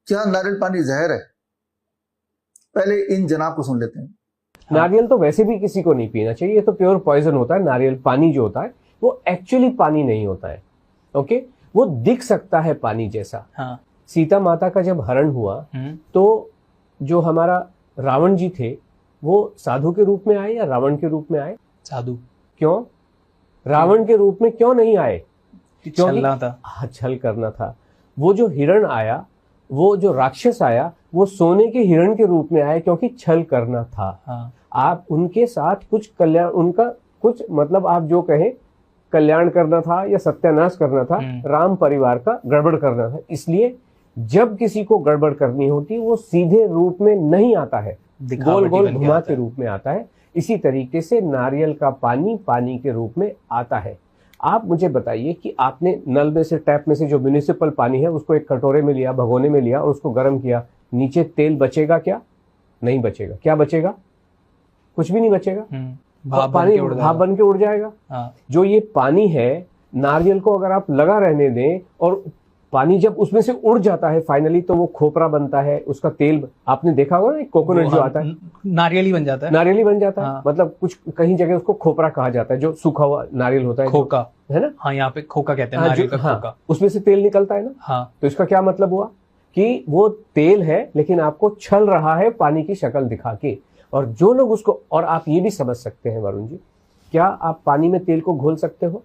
क्या नारियल पानी जहर है? पहले इन जनाब को सुन लेते हैं। नारियल तो वैसे भी किसी को नहीं पीना चाहिए, ये तो प्योर पॉइजन होता है। नारियल पानी जो होता है वो एक्चुअली पानी नहीं होता है। ओके, वो दिख सकता है पानी जैसा। हाँ। सीता माता का जब हरण हुआ तो जो हमारा रावण जी थे वो साधु के रूप में आए या रावण के रूप में आए? साधु। क्यों? रावण के रूप में क्यों नहीं आए? छलना था। हाँ, छल करना था। वो जो हिरण आया, वो जो राक्षस आया, वो सोने के हिरण के रूप में आया क्योंकि छल करना था। हाँ। आप उनके साथ कुछ कल्याण, उनका कुछ मतलब आप जो कहें कल्याण करना था या सत्यानाश करना था, राम परिवार का गड़बड़ करना था। इसलिए जब किसी को गड़बड़ करनी होती वो सीधे रूप में नहीं आता है, गोल गोल घुमा के रूप में आता है। इसी तरीके से नारियल का पानी पानी के रूप में आता है। आप मुझे बताइए कि आपने नल में से, टैप में से जो म्युनिसिपल पानी है उसको एक कटोरे में लिया, भगोने में लिया और उसको गर्म किया, नीचे तेल बचेगा क्या? नहीं बचेगा। क्या बचेगा? कुछ भी नहीं बचेगा। पानी भाप बन के उड़ जाएगा। हाँ। जो ये पानी है, नारियल को अगर आप लगा रहने दें और पानी जब उसमें से उड़ जाता है फाइनली, तो वो खोपरा बनता है, उसका तेल आपने देखा होगा ना, कोकोनट जो आता है नारियल ही बन जाता है। नारियल ही बन जाता है। हाँ। मतलब कुछ कहीं जगह उसको खोपरा कहा जाता है, जो सूखा हुआ नारियल होता है, खोका है ना। हाँ, यहाँ पे खोका कहते हैं, नारियल का खोका। उसमें से तेल निकलता है ना। हाँ। तो इसका क्या मतलब हुआ कि वो तेल है लेकिन आपको छल रहा है पानी की शक्ल दिखा के। और जो लोग उसको, और आप ये भी समझ सकते हैं वरुण जी, क्या आप पानी में तेल को घोल सकते हो?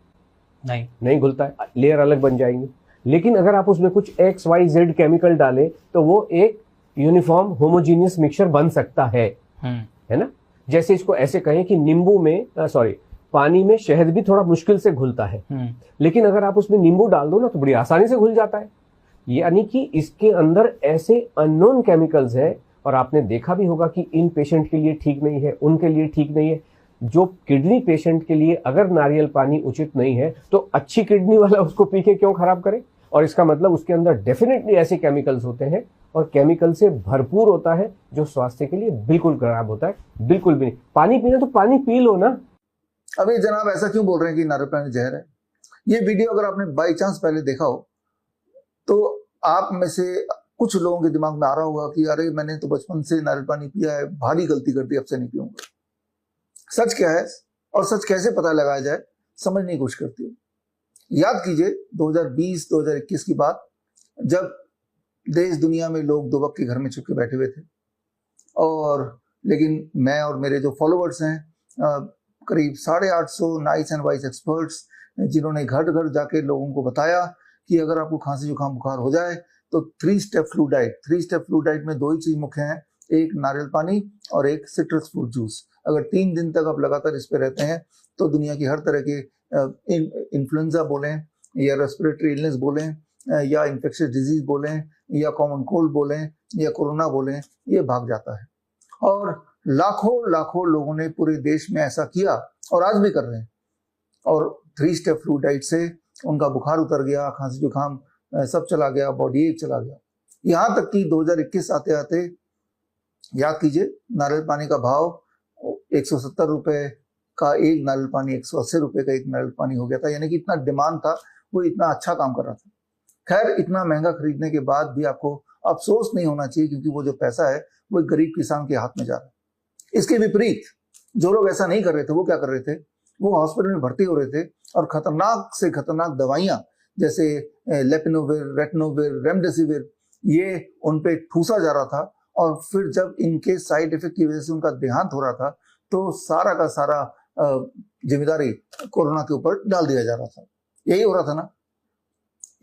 नहीं घुलता है, लेयर अलग बन जाएंगी। लेकिन अगर आप उसमें कुछ XYZ केमिकल डालें तो वो एक यूनिफॉर्म होमोजीनियस मिक्सचर बन सकता है ना। जैसे इसको ऐसे कहें कि नींबू में पानी में शहद भी थोड़ा मुश्किल से घुलता है, लेकिन अगर आप उसमें नींबू डाल दो ना तो बड़ी आसानी से घुल जाता है। यानी कि इसके अंदर ऐसे अननोन केमिकल्स हैं, और आपने देखा भी होगा कि इन पेशेंट के लिए ठीक नहीं है, उनके लिए ठीक नहीं है। जो किडनी पेशेंट के लिए अगर नारियल पानी उचित नहीं है तो अच्छी किडनी वाला उसको पी के क्यों खराब करे? और इसका मतलब उसके अंदर डेफिनेटली ऐसे केमिकल्स होते हैं और केमिकल से भरपूर होता है जो स्वास्थ्य के लिए बिल्कुल खराब होता है। बिल्कुल भी नहीं। पानी पीना तो पानी पी लो ना। अभी जनाब ऐसा क्यों बोल रहे हैं कि नारियल पानी जहर है? ये वीडियो अगर आपने बाई चांस पहले देखा हो तो आप में से कुछ लोगों के दिमाग में आ रहा होगा कि अरे मैंने तो बचपन से नारियल पानी पिया है, भारी गलती कर दी, अब से नहीं पीऊंगा। सच क्या है और सच कैसे पता लगाया जाए, समझने की कोशिश करती है। याद कीजिए 2020-2021 की बात, जब देश दुनिया में लोग दो वक्त के घर में चुप के बैठे हुए थे, और लेकिन मैं और मेरे जो फॉलोअर्स हैं, करीब 850 नाइस एंड वाइस एक्सपर्ट्स, जिन्होंने घर घर जाके लोगों को बताया कि अगर आपको खांसी जुकाम बुखार हो जाए तो 3 step flu diet. 3 step flu diet में 2 ही चीज मुख्य हैं, एक नारियल पानी और एक सिट्रस फ्रूट जूस। अगर 3 दिन तक आप लगातार इस पे रहते हैं तो दुनिया की हर तरह के इन्फ्लुएंजा बोलें या रेस्पिरेटरी इलनेस बोलें या इन्फेक्शियस डिजीज बोलें या कॉमन कोल्ड बोलें या कोरोना बोलें, ये भाग जाता है। और लाखों लाखों लोगों ने पूरे देश में ऐसा किया और आज भी कर रहे हैं, और 3 स्टेप फ्लू डाइट से उनका बुखार उतर गया, खांसी जुकाम सब चला गया, बॉडी एक चला गया। यहाँ तक कि 2021 आते आते याद कीजिए नारियल पानी का भाव 170 रुपए का एक नारियल पानी, 180 रुपए का एक नारियल पानी हो गया था। यानी कि इतना डिमांड था, वो इतना अच्छा काम कर रहा था। खैर, इतना महंगा खरीदने के बाद भी आपको अफसोस नहीं होना चाहिए, क्योंकि वो जो पैसा है वो एक गरीब किसान के हाथ में जा रहा है। इसके विपरीत जो लोग ऐसा नहीं कर रहे थे वो क्या कर रहे थे, वो हॉस्पिटल में भर्ती हो रहे थे और खतरनाक से खतरनाक दवाइयां जैसे लेपिनोविर, रेटनोविर, रेमडेसिविर, ये उन पे ठूसा जा रहा था। और फिर जब इनके साइड इफेक्ट की वजह से उनका देहांत हो रहा था तो सारा का सारा जिम्मेदारी कोरोना के ऊपर डाल दिया जा रहा था। यही हो रहा था ना,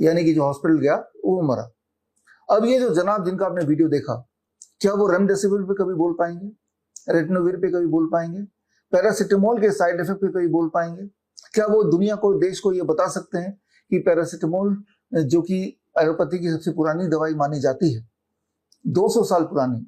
यानी कि जो हॉस्पिटल गया वो मरा। अब ये जो जनाब जिनका आपने वीडियो देखा, क्या वो रेमडेसिविर पे कभी बोल पाएंगे? रेटनोविर पे कभी बोल पाएंगे? पैरासिटामोल के साइड इफेक्ट पे कभी बोल पाएंगे? क्या वो दुनिया को, देश को ये बता सकते हैं कि पैरासिटामोल, जो कि एलोपैथी की सबसे पुरानी दवाई मानी जाती है, 200 साल पुरानी,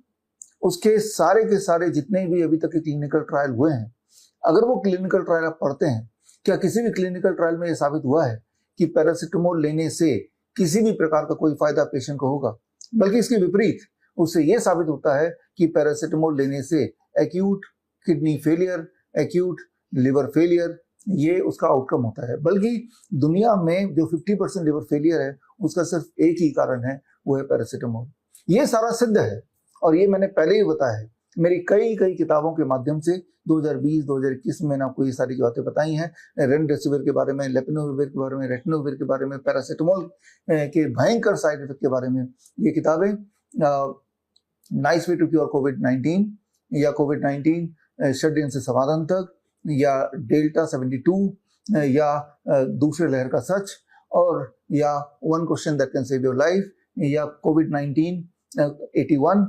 उसके सारे के सारे जितने भी अभी तक के क्लिनिकल ट्रायल हुए हैं, अगर वो क्लिनिकल ट्रायल आप पढ़ते हैं, क्या किसी भी क्लिनिकल ट्रायल में ये साबित हुआ है कि पैरासिटामोल लेने से किसी भी प्रकार का कोई फायदा पेशेंट को होगा? बल्कि इसके विपरीत उससे ये साबित होता है कि पैरासिटामोल लेने से acute kidney failure, acute liver failure, ये उसका आउटकम होता है। बल्कि दुनिया में जो 50% लिवर फेलियर है उसका सिर्फ एक ही कारण है, वो है पैरासिटामोल। ये सारा सिद्ध है और ये मैंने पहले ही बताया है मेरी कई कई किताबों के माध्यम से। 2020-2021 में मैंने आपको ये सारी बातें बताई हैं, रेमडेसिविर के बारे में, लेपिनोविर के बारे में, रेटनोविर के बारे में, पैरासीटामोल के भयंकर साइड इफेक्ट के बारे में। ये किताबें नाइस वे टू क्योर कोविड-19 या कोविड-19 षड्यंत्र से समाधान तक, या डेल्टा 72, या दूसरे लहर का सच, और या one question that can save your life, या कोविड-19 81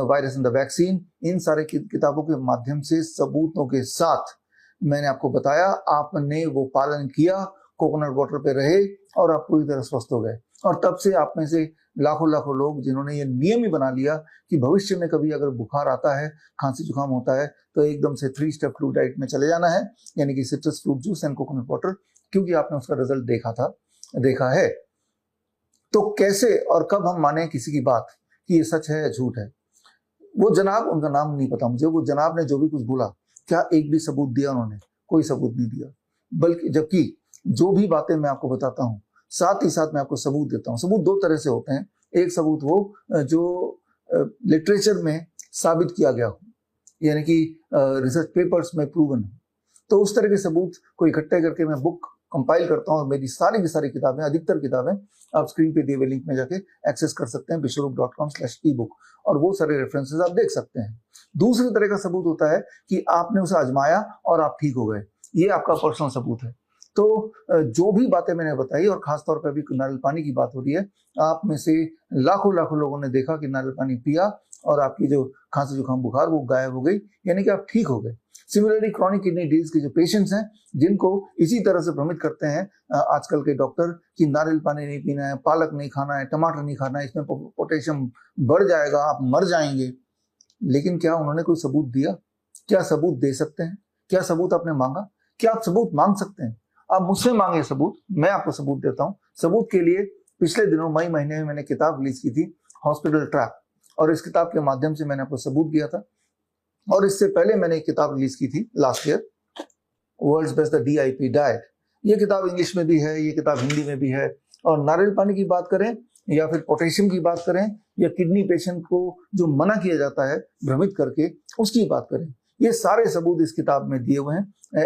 वायरस इन द वैक्सीन। इन सारे किताबों के माध्यम से सबूतों के साथ मैंने आपको बताया, आपने वो पालन किया, कोकोनट वाटर पे रहे और आप पूरी तरह स्वस्थ हो गए। और तब से आप में से लाखों लाखों लोग जिन्होंने ये नियम ही बना लिया कि भविष्य में कभी अगर बुखार आता है, खांसी जुकाम होता है, तो एकदम से 3 स्टेप फ्लू डाइट में चले जाना है, यानी कि citrus fruit juice and coconut water, क्योंकि आपने उसका रिजल्ट देखा है। तो कैसे और कब हम माने किसी की बात कि ये सच है या झूठ है? वो जनाब, उनका नाम नहीं पता मुझे, वो जनाब ने जो भी कुछ बोला, क्या एक भी सबूत दिया उन्होंने? कोई सबूत नहीं दिया। बल्कि जबकि जो भी बातें मैं आपको बताता हूँ, साथ ही साथ मैं आपको सबूत देता हूँ। सबूत 2 तरह से होते हैं। एक सबूत वो जो लिटरेचर में साबित किया गया हो, यानी कि रिसर्च पेपर्स में प्रूवन हो, तो उस तरह के सबूत को इकट्ठे करके मैं बुक कंपाइल करता हूँ। और मेरी सारी की सारी किताबें, अधिकतर किताबें आप स्क्रीन पे दिए हुए लिंक में जाके एक्सेस कर सकते हैं, bishwarup.com/ebook, और वो सारे रेफरेंसेस आप देख सकते हैं। दूसरी तरह का सबूत होता है कि आपने उसे आजमाया और आप ठीक हो गए, ये आपका पर्सनल सबूत है। तो जो भी बातें मैंने बताई, और खासतौर पर अभी नारियल पानी की बात हो रही है, आप में से लाखों लाखों लोगों ने देखा कि नारियल पानी पिया और आपकी जो खांसी जुकाम बुखार वो गायब हो गई, यानी कि आप ठीक हो गए। सिमिलरली क्रॉनिक किडनी डिजीज के जो पेशेंट्स हैं, जिनको इसी तरह से भ्रमित करते हैं आजकल के डॉक्टर कि नारियल पानी नहीं पीना है, पालक नहीं खाना है, टमाटर नहीं खाना है, इसमें पोटेशियम बढ़ जाएगा, आप मर जाएंगे, लेकिन क्या उन्होंने कोई सबूत दिया? क्या सबूत दे सकते हैं? क्या सबूत आपने मांगा? क्या आप सबूत मांग सकते हैं? आप मुझसे मांगे सबूत, मैं आपको सबूत देता हूँ। सबूत के लिए पिछले दिनों मई महीने में मैंने किताब रिलीज की थी, हॉस्पिटल ट्रैप, और इस किताब के माध्यम से मैंने आपको सबूत दिया था। और इससे पहले मैंने एक किताब रिलीज की थी last year, world's best the DIP diet. ये किताब इंग्लिश में भी है, ये किताब हिंदी में भी है। और नारियल पानी की बात करें या फिर पोटेशियम की बात करें, या किडनी पेशेंट को जो मना किया जाता है भ्रमित करके, उसकी बात करें, ये सारे सबूत इस किताब में दिए हुए हैं,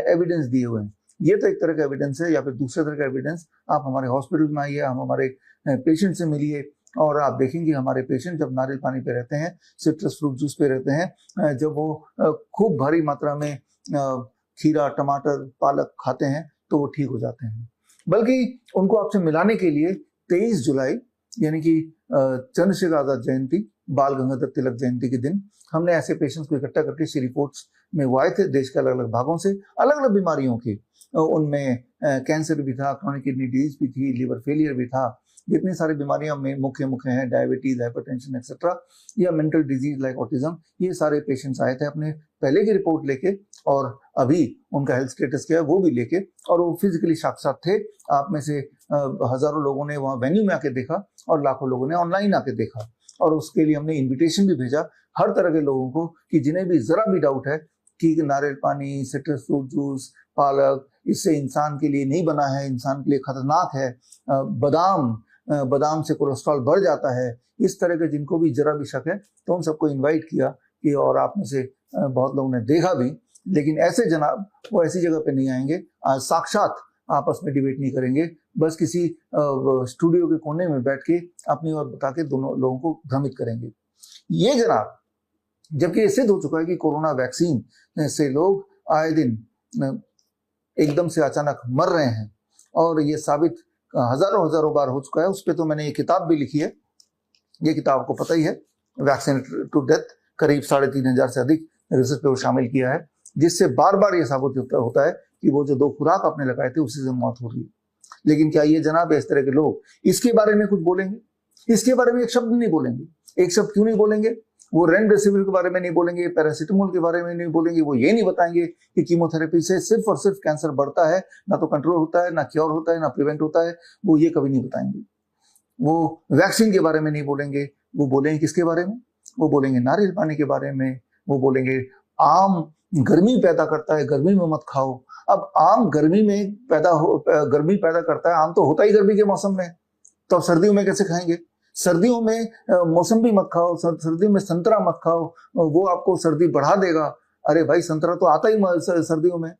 एविडेंस दिए हुए हैं। ये तो एक तरह का एविडेंस है, या फिर दूसरे तरह का एविडेंस, आप हमारे हॉस्पिटल में आइए, हम हमारे पेशेंट से मिलिए, और आप देखेंगे हमारे पेशेंट जब नारियल पानी पे रहते हैं, सिट्रस फ्रूट जूस पे रहते हैं, जब वो खूब भारी मात्रा में खीरा, टमाटर, पालक खाते हैं, तो वो ठीक हो जाते हैं। बल्कि उनको आपसे मिलाने के लिए 23 जुलाई यानी कि चंद्रशेखर आजाद जयंती, बाल गंगाधर तिलक जयंती के दिन हमने ऐसे पेशेंट्स को इकट्ठा करके श्री रिपोर्ट्स में वो आए थे, देश के अलग अलग भागों से, अलग अलग बीमारियों के। उनमें कैंसर भी था, क्रॉनिक किडनी डिजीज भी थी, लिवर फेलियर भी था, जितनी सारी बीमारियां में मुख्य हैं, डायबिटीज, हाइपरटेंशन एक्सेट्रा, या मेंटल डिजीज लाइक ऑटिज्म, ये सारे पेशेंट्स आए थे अपने पहले की रिपोर्ट लेके, और अभी उनका हेल्थ स्टेटस क्या है वो भी लेके, और वो फिजिकली साक्षात थे। आप में से हजारों लोगों ने वहाँ वेन्यू में आके देखा, और लाखों लोगों ने ऑनलाइन आके देखा, और उसके लिए हमने इन्विटेशन भी भेजा हर तरह के लोगों को कि जिन्हें भी जरा भी डाउट है कि नारियल पानी, सिट्रस फ्रूट जूस, पालक इससे इंसान के लिए नहीं बना है, इंसान के लिए खतरनाक है, बादाम से कोलेस्ट्रॉल बढ़ जाता है, इस तरह के जिनको भी जरा भी शक है, तो उन सबको इनवाइट किया कि, और आप में से बहुत लोगों ने देखा भी, लेकिन ऐसे जनाब वो ऐसी जगह पे नहीं आएंगे, साक्षात आपस में डिबेट नहीं करेंगे, बस किसी स्टूडियो के कोने में बैठ के अपनी ओर बता के दोनों लोगों को भ्रमित करेंगे। ये जनाब, जबकि ये सिद्ध हो चुका है कि कोरोना वैक्सीन से लोग आए दिन एकदम से अचानक मर रहे हैं, और ये साबित हजारों बार हो चुका है। उस पर तो मैंने ये किताब भी लिखी है, ये किताब आपको पता ही है, वैक्सीन टू डेथ, करीब 3500 से अधिक रिसर्च पे शामिल किया है, जिससे बार बार ये साबित होता है कि वो जो 2 खुराक आपने लगाए थे उसी से मौत हो रही है। लेकिन क्या ये जनाब इस तरह के लोग इसके बारे में कुछ बोलेंगे? इसके बारे में एक शब्द नहीं बोलेंगे। एक शब्द क्यों नहीं बोलेंगे? वो रेमडेसिविर के बारे में नहीं बोलेंगे, पैरासीटामोल के बारे में नहीं बोलेंगे, वो ये नहीं बताएंगे कि कीमोथेरेपी से सिर्फ और सिर्फ कैंसर बढ़ता है, ना तो कंट्रोल होता है, ना क्योर होता है, ना प्रिवेंट होता है, वो ये कभी नहीं बताएंगे। वो वैक्सीन के बारे में नहीं बोलेंगे, वो बोलेंगे किसके बारे में? वो बोलेंगे नारियल पानी के बारे में, वो बोलेंगे आम गर्मी पैदा करता है, गर्मी में मत खाओ। अब आम गर्मी में गर्मी पैदा करता है, आम तो होता ही गर्मी के मौसम में, तो अब सर्दियों में कैसे खाएंगे? सर्दियों में मौसम्बी मत खाओ, सर्दियों में संतरा मत खाओ, वो आपको सर्दी बढ़ा देगा। अरे भाई संतरा तो आता ही सर्दियों में,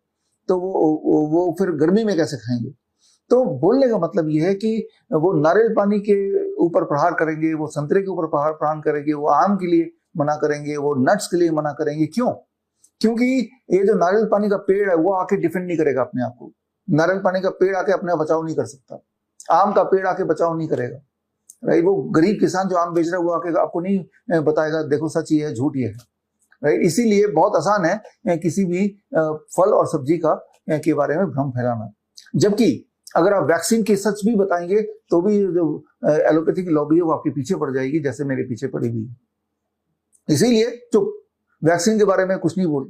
तो वो फिर गर्मी में कैसे खाएंगे। तो बोलने का मतलब ये है कि वो नारियल पानी के ऊपर प्रहार करेंगे, वो संतरे के ऊपर प्रहार करेंगे, वो आम के लिए मना करेंगे, वो नट्स के लिए मना करेंगे। क्यों? क्योंकि ये जो नारियल पानी का पेड़ है वो आके डिफेंड नहीं करेगा अपने आप को। नारियल पानी का पेड़ आके अपने बचाव नहीं कर सकता, आम का पेड़ आके बचाव नहीं करेगा, राइट। वो गरीब किसान जो आम बेच रहा है वो आके आपको नहीं बताएगा देखो सच ये है झूठ ये है, राइट। इसीलिए बहुत आसान है किसी भी फल और सब्जी का के बारे में भ्रम फैलाना। जबकि अगर आप वैक्सीन के सच भी बताएंगे तो भी जो एलोपैथी की लॉबी है वो आपके पीछे पड़ जाएगी, जैसे मेरे पीछे पड़ी हुई है। इसीलिए चुप, वैक्सीन के बारे में कुछ नहीं बोल,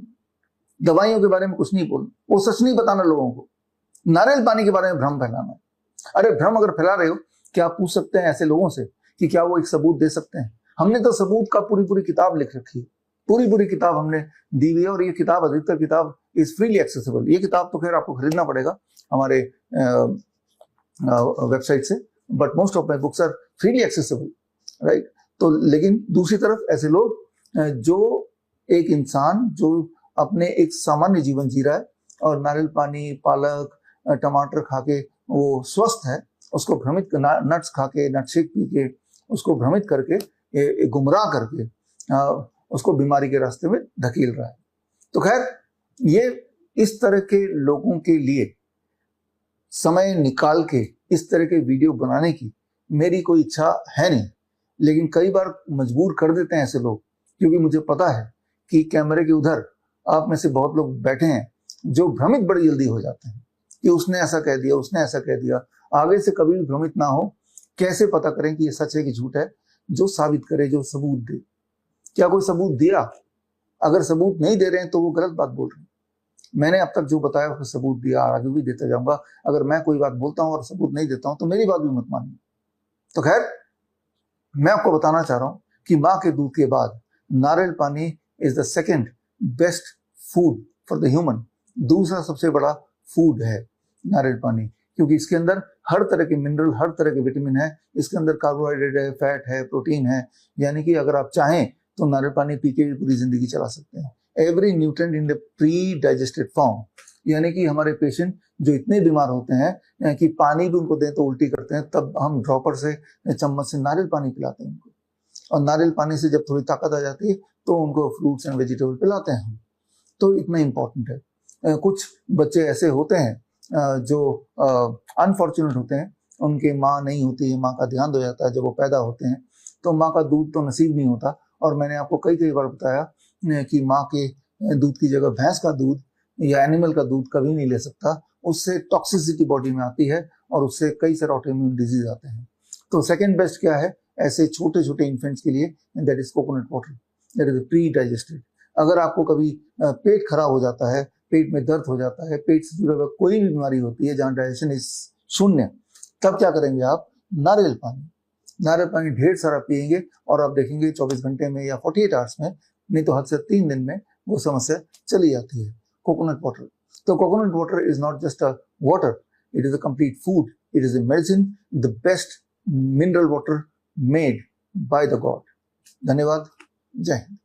दवाइयों के बारे में कुछ नहीं बोल, वो सच नहीं बताना लोगों को। नारियल पानी के बारे में भ्रम फैलाना। अरे भ्रम अगर फैला रहे हो, क्या आप पूछ सकते हैं ऐसे लोगों से कि क्या वो एक सबूत दे सकते हैं? हमने तो सबूत का पूरी किताब लिख रखी है, पूरी किताब हमने दी हुई है, और ये किताब, अधिकतर किताब इज फ्रीली एक्सेसिबल। ये किताब तो खैर आपको खरीदना पड़ेगा हमारे वेबसाइट से, but most of my books are freely accessible, right. तो लेकिन दूसरी तरफ ऐसे लोग जो एक इंसान जो अपने एक सामान्य जीवन जी रहा है और नारियल पानी, पालक, टमाटर खा के वो स्वस्थ है, उसको भ्रमित, नट्स खा के, नट शेक पी के उसको भ्रमित करके, गुमराह करके उसको बीमारी के रास्ते में धकेल रहा है। तो खैर ये इस तरह के लोगों के लिए समय निकाल के इस तरह के वीडियो बनाने की मेरी कोई इच्छा है नहीं, लेकिन कई बार मजबूर कर देते हैं ऐसे लोग, क्योंकि मुझे पता है कि कैमरे के उधर आप में से बहुत लोग बैठे हैं जो भ्रमित बड़ी जल्दी हो जाते हैं कि उसने ऐसा कह दिया, उसने ऐसा कह दिया। आगे से कभी भी भ्रमित ना हो। कैसे पता करें कि ये सच है कि झूठ है? जो साबित करे, जो सबूत दे। क्या कोई सबूत दिया? अगर सबूत नहीं दे रहे हैं तो वो गलत बात बोल रहे हैं। मैंने अब तक जो बताया उसको सबूत दिया, आगे भी देता जाऊंगा। अगर मैं कोई बात बोलता हूं और सबूत नहीं देता हूं तो मेरी बात भी मत मानिए। तो खैर मैं आपको बताना चाह रहा हूं कि माँ के दूध के बाद नारियल पानी is the second best food for the human. दूसरा सबसे बड़ा फूड है नारियल पानी, क्योंकि इसके अंदर हर तरह के मिनरल, हर तरह के विटामिन है। इसके अंदर कार्बोहाइड्रेट है, फैट है, प्रोटीन है। यानी कि अगर आप चाहें तो नारियल पानी पी के भी पूरी जिंदगी चला सकते हैं। Every nutrient in the pre digested form, यानी कि हमारे पेशेंट जो इतने बीमार होते हैं कि पानी भी उनको दें तो उल्टी करते हैं, तब हम ड्रॉपर से, चम्मच से नारियल पानी पिलाते हैं उनको। और नारियल पानी से जब थोड़ी ताकत आ जाती है तो उनको फ्रूट्स एंड वेजिटेबल पिलाते हैं हम। तो इतना इम्पोर्टेंट है। कुछ बच्चे ऐसे होते हैं जो अनफॉर्चुनेट होते हैं, उनके माँ नहीं होती है, माँ का देहांत हो जाता है जब वो पैदा होते हैं, तो माँ का दूध तो नसीब नहीं होता। और मैंने आपको कई बार बताया कि माँ के दूध की जगह भैंस का दूध या एनिमल का दूध कभी नहीं ले सकता। उससे टॉक्सिसिटी बॉडी में आती है और उससे कई सारे ऑटोइम्यून डिजीज आते हैं। तो सेकेंड बेस्ट क्या है ऐसे छोटे छोटे इन्फेंट्स के लिए? That is coconut water, that is pre digested. अगर आपको कभी पेट खराब हो जाता है, पेट में दर्द हो जाता है, पेट से जुड़ा हुआ कोई भी बीमारी होती है जहाँ डाइजेशन इज शून्य, तब क्या करेंगे आप? नारियल पानी ढेर सारा पिएंगे और आप देखेंगे 24 घंटे में या 48 आवर्स में, नहीं तो हद से 3 दिन में वो समस्या चली जाती है। कोकोनट वाटर, तो coconut water is not just a water, it is a complete food, it is a medicine, the best mineral water made by the God. धन्यवाद, जय हिंद।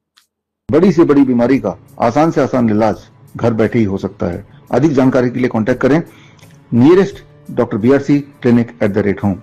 बड़ी से बड़ी बीमारी का आसान से आसान इलाज घर बैठे ही हो सकता है। अधिक जानकारी के लिए कांटेक्ट करें nearest Dr. BRC Clinic @ home।